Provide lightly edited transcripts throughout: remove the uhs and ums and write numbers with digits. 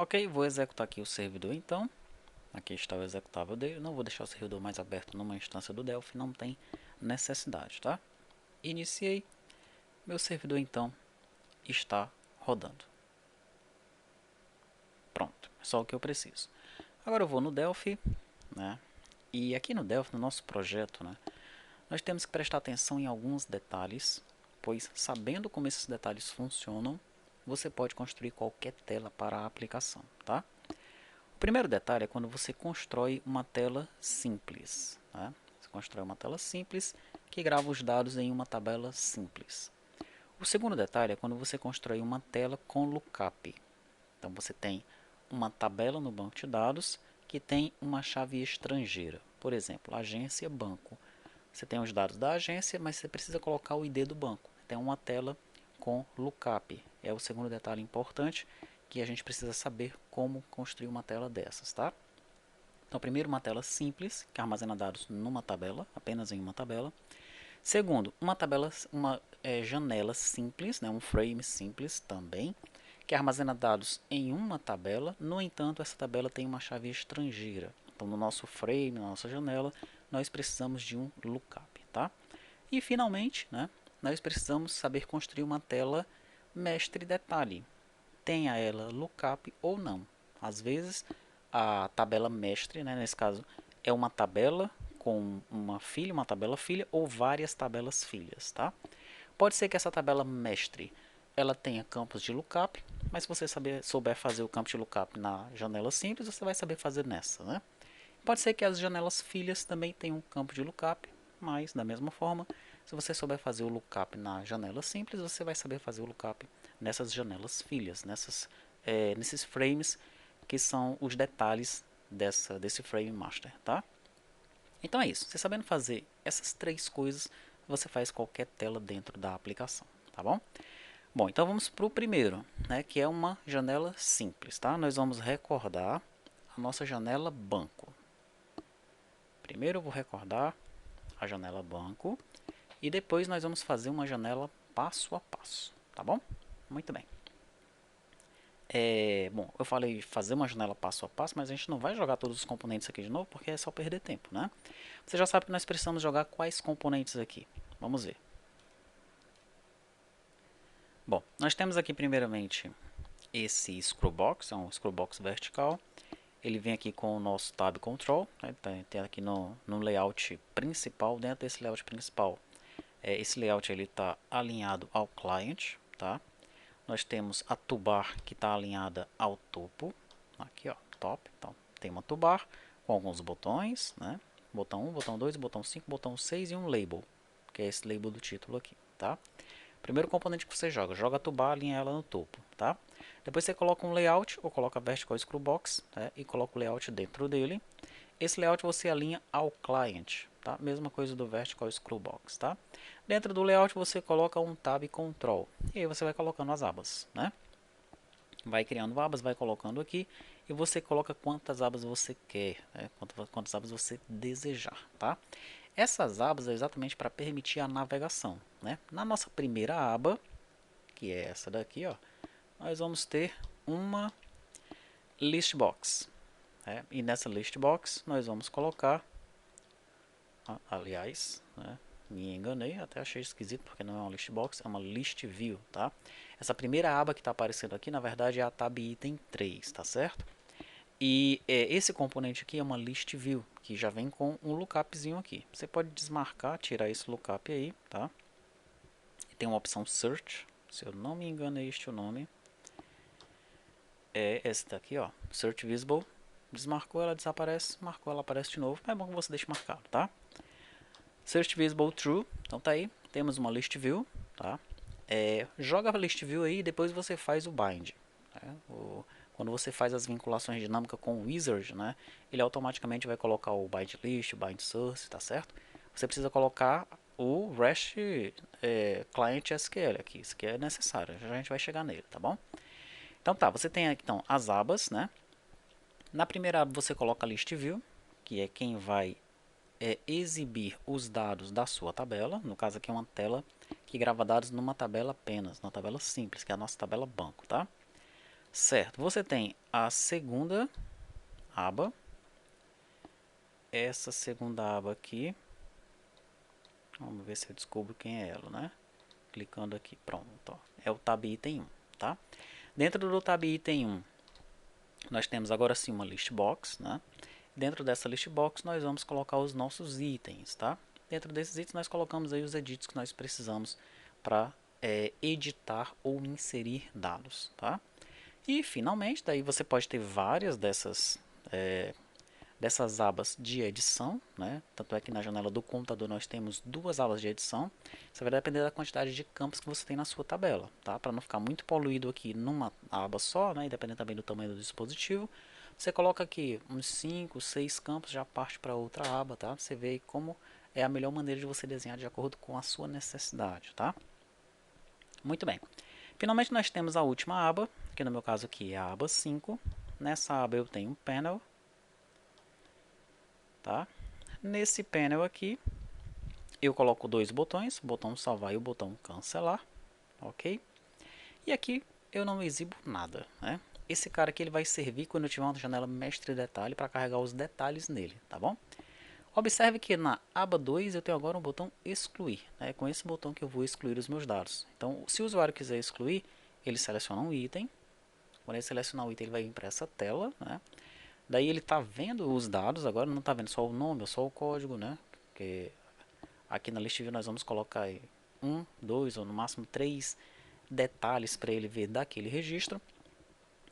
Ok, vou executar aqui o servidor então. Aqui está o executável dele. Não vou deixar o servidor mais aberto numa instância do Delphi, não tem necessidade, tá? Iniciei. Meu servidor então está rodando. Pronto, é só o que eu preciso. Agora eu vou no Delphi, né? E aqui no Delphi, no nosso projeto, né, nós temos que prestar atenção em alguns detalhes, pois sabendo como esses detalhes funcionam, você pode construir qualquer tela para a aplicação, tá? O primeiro detalhe é quando você constrói uma tela simples, né? Você constrói uma tela simples que grava os dados em uma tabela simples. O segundo detalhe é quando você constrói uma tela com lookup. Então você tem uma tabela no banco de dados que tem uma chave estrangeira. Por exemplo, agência, banco. Você tem os dados da agência, mas você precisa colocar o ID do banco. Tem uma tela com lookup. É o segundo detalhe importante que a gente precisa saber como construir uma tela dessas, tá? Então, primeiro uma tela simples, que armazena dados numa tabela, apenas em uma tabela. Segundo, uma janela simples, né, um frame simples também, que armazena dados em uma tabela. No entanto, essa tabela tem uma chave estrangeira. Então, no nosso frame, na nossa janela, nós precisamos de um lookup, tá? E finalmente, né, nós precisamos saber construir uma tela mestre detalhe. Tenha ela lookup ou não. Às vezes, a tabela mestre, né, nesse caso, é uma tabela com uma filha, uma tabela filha ou várias tabelas filhas, tá? Pode ser que essa tabela mestre ela tenha campos de lookup, mas se você souber fazer o campo de lookup na janela simples, você vai saber fazer nessa, né? Pode ser que as janelas filhas também tenham um campo de lookup, mas da mesma forma, se você souber fazer o lookup na janela simples, você vai saber fazer o lookup nessas janelas filhas, nesses frames que são os detalhes desse frame master, tá? Então é isso. Você sabendo fazer essas três coisas, você faz qualquer tela dentro da aplicação, tá bom? Bom, então vamos para o primeiro, né, que é uma janela simples, tá? Nós vamos recordar a nossa janela banco. Primeiro eu vou recordar a janela banco e depois nós vamos fazer uma janela passo a passo, tá bom? Muito bem. Bom, eu falei fazer uma janela passo a passo, mas a gente não vai jogar todos os componentes aqui de novo porque é só perder tempo, né? Você já sabe que nós precisamos jogar quais componentes aqui. Vamos ver. Bom, nós temos aqui primeiramente esse screwbox, é um screwbox vertical. Ele vem aqui com o nosso tab control, né? Tem aqui no layout principal. Dentro desse layout principal, esse layout ele está alinhado ao client, tá? Nós temos a toolbar que está alinhada ao topo, aqui ó, top. Então tem uma toolbar com alguns botões, né? Botão 1, botão 2, botão 5, botão 6 e um label, que é esse label do título aqui, tá? Primeiro componente que você joga a toolbar, alinha ela no topo, tá? Depois você coloca um layout ou coloca vertical screwbox, né? E coloca o layout dentro dele. Esse layout você alinha ao client, tá? Mesma coisa do vertical screwbox, tá? Dentro do layout você coloca um tab control e aí você vai colocando as abas, né? Vai criando abas, vai colocando aqui e você coloca quantas abas você quer, né? Quantas abas você desejar, tá? Essas abas é exatamente para permitir a navegação, né? Na nossa primeira aba, que é essa daqui, ó, nós vamos ter uma list box, né? E nessa list box nós vamos colocar, aliás, né, me enganei, até achei esquisito porque não é uma list box, é uma list view, tá? Essa primeira aba que está aparecendo aqui, na verdade, é a tab item 3, tá certo? E esse componente aqui é uma list view, que já vem com um lookupzinho aqui. Você pode desmarcar, tirar esse lookup aí, tá? E tem uma opção search, se eu não me engano é este o nome. É esse daqui, ó, search visible. Desmarcou, ela desaparece, marcou, ela aparece de novo. É bom que você deixe marcado, tá? Search visible true, então tá aí, temos uma list view, tá? Joga a list view aí e depois você faz o bind. Né? Quando você faz as vinculações dinâmicas com o wizard, né, ele automaticamente vai colocar o bind list, o bind source, tá certo? Você precisa colocar o REST client SQL aqui, isso aqui é necessário, já a gente vai chegar nele, tá bom? Então tá, você tem aqui então as abas, né? Na primeira aba você coloca a list view, que é quem vai exibir os dados da sua tabela. No caso aqui é uma tela que grava dados numa tabela apenas, numa tabela simples, que é a nossa tabela banco, tá? Certo, você tem a segunda aba, essa segunda aba aqui, vamos ver se eu descubro quem é ela, né? Clicando aqui, pronto, ó, é o tab item 1, tá? Dentro do tab item 1, nós temos agora sim uma list box, né? Dentro dessa list box nós vamos colocar os nossos itens, tá? Dentro desses itens nós colocamos aí os edits que nós precisamos para editar ou inserir dados, tá? E finalmente, daí você pode ter várias dessas abas de edição, né? Tanto é que na janela do computador nós temos duas abas de edição. Isso vai depender da quantidade de campos que você tem na sua tabela, tá? Para não ficar muito poluído aqui numa aba só, né? E dependendo também do tamanho do dispositivo, você coloca aqui uns 5, 6 campos, já parte para outra aba, tá? Você vê como é a melhor maneira de você desenhar de acordo com a sua necessidade, tá? Muito bem. Finalmente nós temos a última aba, que no meu caso aqui é a aba 5. Nessa aba eu tenho um panel, tá? Nesse panel aqui, eu coloco dois botões, o botão salvar e o botão cancelar, ok? E aqui eu não exibo nada, né? Esse cara aqui ele vai servir quando eu tiver uma janela mestre detalhe para carregar os detalhes nele, tá bom? Observe que na aba 2 eu tenho agora um botão excluir, é com esse botão que eu vou excluir os meus dados. Então, se o usuário quiser excluir, ele seleciona um item, quando ele selecionar o item ele vai vir para essa tela, né? Daí ele está vendo os dados, agora não está vendo só o nome ou só o código, né? Porque aqui na list view nós vamos colocar aí um, dois ou no máximo três detalhes para ele ver daquele registro.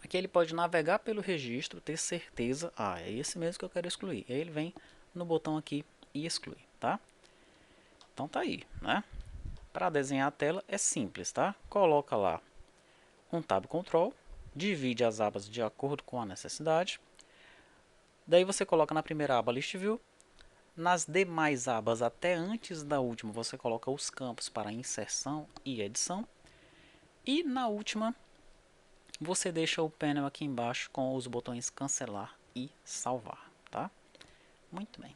Aqui ele pode navegar pelo registro, ter certeza, é esse mesmo que eu quero excluir. E aí ele vem no botão aqui e exclui, tá? Então tá aí, né? Para desenhar a tela é simples, tá? Coloca lá um tab control, divide as abas de acordo com a necessidade. Daí você coloca na primeira aba list view. Nas demais abas, até antes da última, você coloca os campos para inserção e edição. E na última, você deixa o panel aqui embaixo com os botões cancelar e salvar, tá? Muito bem.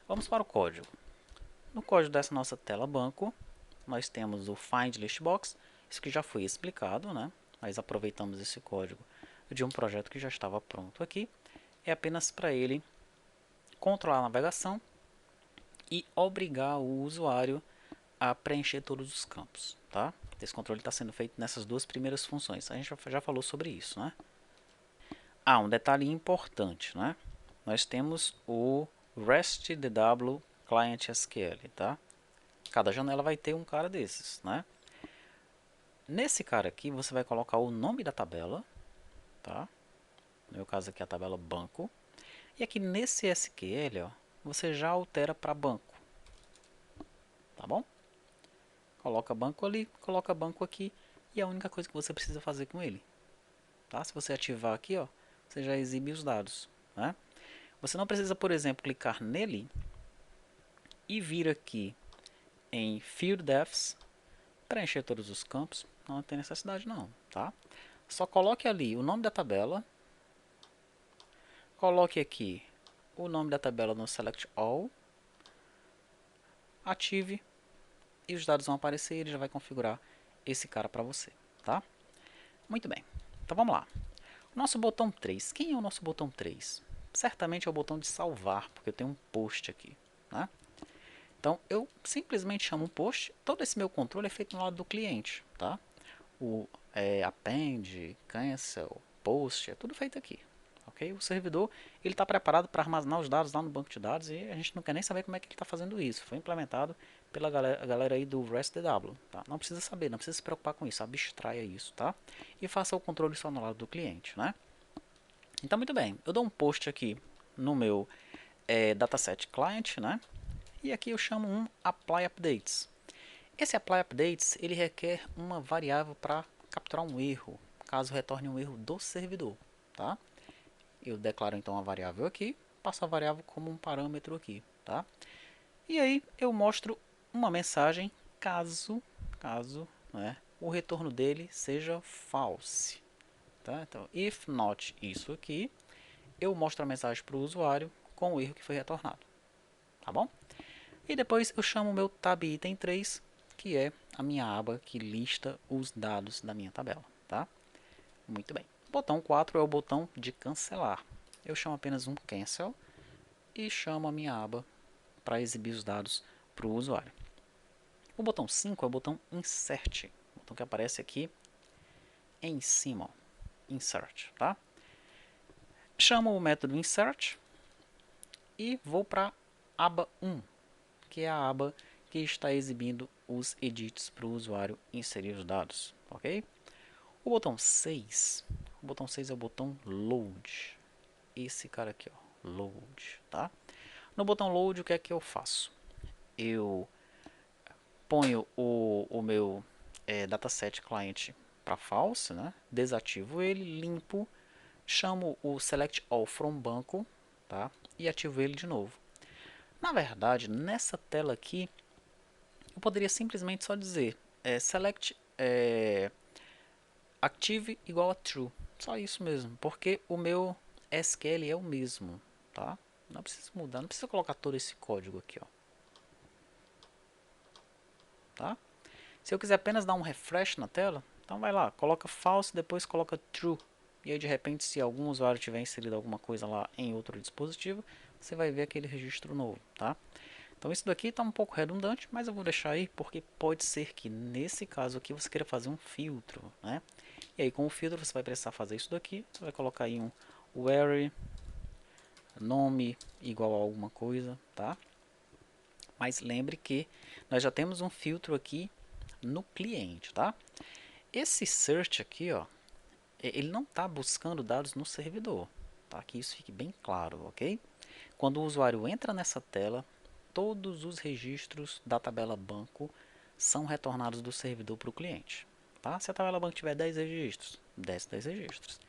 Vamos para o código. No código dessa nossa tela banco, nós temos o Find List Box. Isso que já foi explicado, né? Nós aproveitamos esse código de um projeto que já estava pronto aqui. É apenas para ele controlar a navegação e obrigar o usuário a preencher todos os campos, tá? Esse controle está sendo feito nessas duas primeiras funções. A gente já falou sobre isso, né? Um detalhe importante, né? Nós temos o REST-DW Client SQL, tá? Cada janela vai ter um cara desses, né? Nesse cara aqui, você vai colocar o nome da tabela, tá? No meu caso aqui, a tabela banco. E aqui nesse SQL, ó, você já altera para banco, tá bom? Coloca banco ali, coloca banco aqui e é a única coisa que você precisa fazer com ele, tá? Se você ativar aqui, ó, você já exibe os dados, né? Você não precisa, por exemplo, clicar nele e vir aqui em Field Defs, preencher todos os campos, não tem necessidade não, tá? Só coloque ali o nome da tabela, coloque aqui o nome da tabela no Select All, ative e os dados vão aparecer e ele já vai configurar esse cara para você, tá? Muito bem, então vamos lá. Nosso botão 3, quem é o nosso botão 3? Certamente é o botão de salvar, porque eu tenho um post aqui, né? Então eu simplesmente chamo um post, todo esse meu controle é feito no lado do cliente, tá? O append, cancel, post, é tudo feito aqui, ok? O servidor ele está preparado para armazenar os dados lá no banco de dados e a gente não quer nem saber como é que ele está fazendo isso. Foi implementado pela galera aí do REST-DW, tá? Não precisa saber, não precisa se preocupar com isso, abstraia isso, tá? E faça o controle só no lado do cliente, né? Então, muito bem, eu dou um post aqui no meu dataset client, né? E aqui eu chamo um apply updates. Esse apply updates ele requer uma variável para capturar um erro, caso retorne um erro do servidor, tá? Eu declaro então a variável aqui, passo a variável como um parâmetro aqui, tá? E aí eu mostro uma mensagem caso, né, o retorno dele seja false, tá? Então, if not isso aqui, eu mostro a mensagem para o usuário com o erro que foi retornado, tá bom? E depois eu chamo o meu tab item 3, que é a minha aba que lista os dados da minha tabela, tá? Muito bem. Botão 4 é o botão de cancelar. Eu chamo apenas um cancel e chamo a minha aba para exibir os dados para o usuário. O botão 5 é o botão insert, o botão que aparece aqui em cima, ó, insert, tá? Chamo o método insert e vou para a aba 1, que é a aba que está exibindo os edits para o usuário inserir os dados, ok? O botão 6 é o botão load, esse cara aqui, ó, load, tá? No botão load, o que é que eu faço? Eu ponho o meu dataset client para false, né? Desativo ele, limpo, chamo o select all from banco, tá? E ativo ele de novo. Na verdade, nessa tela aqui, eu poderia simplesmente só dizer select active igual a true. Só isso mesmo, porque o meu SQL é o mesmo, tá? Não precisa mudar, não precisa colocar todo esse código aqui, ó. Tá? Se eu quiser apenas dar um refresh na tela, então vai lá, coloca false, depois coloca true. E aí de repente, se algum usuário tiver inserido alguma coisa lá em outro dispositivo, você vai ver aquele registro novo, tá? Então isso daqui está um pouco redundante, mas eu vou deixar aí porque pode ser que nesse caso aqui você queira fazer um filtro, né? E aí com o filtro você vai precisar fazer isso daqui, você vai colocar aí um where nome igual a alguma coisa, tá? Mas lembre que nós já temos um filtro aqui no cliente, tá? Esse search aqui, ó, ele não está buscando dados no servidor, tá? Que isso fique bem claro, ok? Quando o usuário entra nessa tela, todos os registros da tabela banco são retornados do servidor para o cliente, tá? Se a tabela banco tiver 10 registros, desce 10 registros.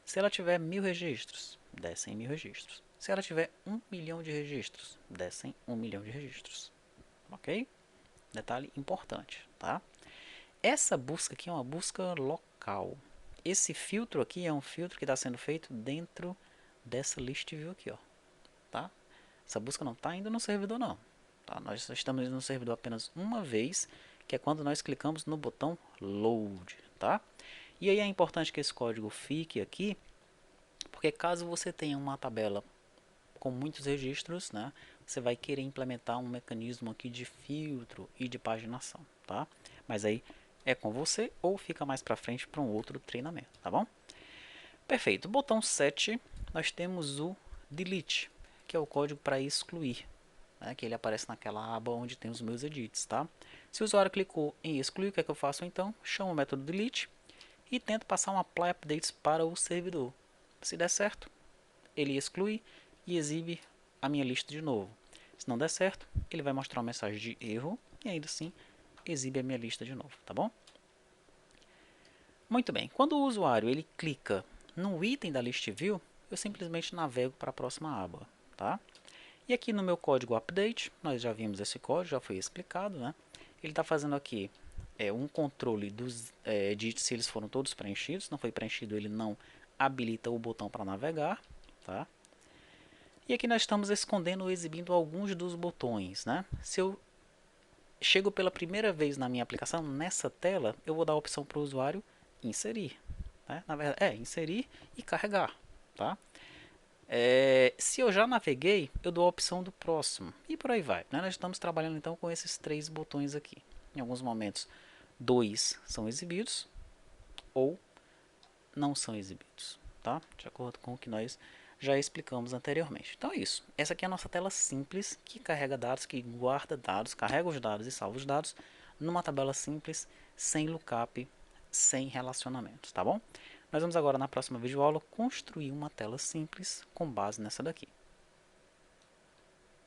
Se ela tiver 1000 registros, descem 1000 registros. Se ela tiver 1 milhão de registros, descem 1 milhão de registros, ok? Detalhe importante, tá? Essa busca aqui é uma busca local. Esse filtro aqui é um filtro que está sendo feito dentro dessa list view aqui, ó, tá? Essa busca não está indo no servidor não, tá? Nós estamos indo no servidor apenas uma vez, que é quando nós clicamos no botão load, tá? E aí é importante que esse código fique aqui, porque caso você tenha uma tabela com muitos registros, né, você vai querer implementar um mecanismo aqui de filtro e de paginação, tá? Mas aí é com você ou fica mais para frente para um outro treinamento, tá bom? Perfeito. Botão 7, nós temos o delete, que é o código para excluir, né, que ele aparece naquela aba onde tem os meus edits, tá? Se o usuário clicou em excluir, o que é que eu faço então? Chamo o método delete e tento passar um apply updates para o servidor. Se der certo, ele exclui e exibe a minha lista de novo. Se não der certo, ele vai mostrar uma mensagem de erro e ainda assim exibe a minha lista de novo, tá bom? Muito bem, quando o usuário ele clica no item da list view, eu simplesmente navego para a próxima aba, tá? E aqui no meu código update, nós já vimos esse código, já foi explicado, né? Ele está fazendo aqui um controle dos edits se eles foram todos preenchidos. Se não foi preenchido, ele não habilita o botão para navegar, tá? E aqui nós estamos escondendo ou exibindo alguns dos botões, né? Se eu chego pela primeira vez na minha aplicação, nessa tela, eu vou dar a opção para o usuário inserir, né? Na verdade, inserir e carregar, tá? Se eu já naveguei, eu dou a opção do próximo e por aí vai, né? Nós estamos trabalhando então com esses 3 botões aqui. Em alguns momentos, 2 são exibidos ou não são exibidos, tá? De acordo com o que nós já explicamos anteriormente. Então é isso. Essa aqui é a nossa tela simples que carrega dados, que guarda dados, carrega os dados e salva os dados numa tabela simples, sem lookup, sem relacionamentos, tá bom? Nós vamos agora na próxima videoaula construir uma tela simples com base nessa daqui.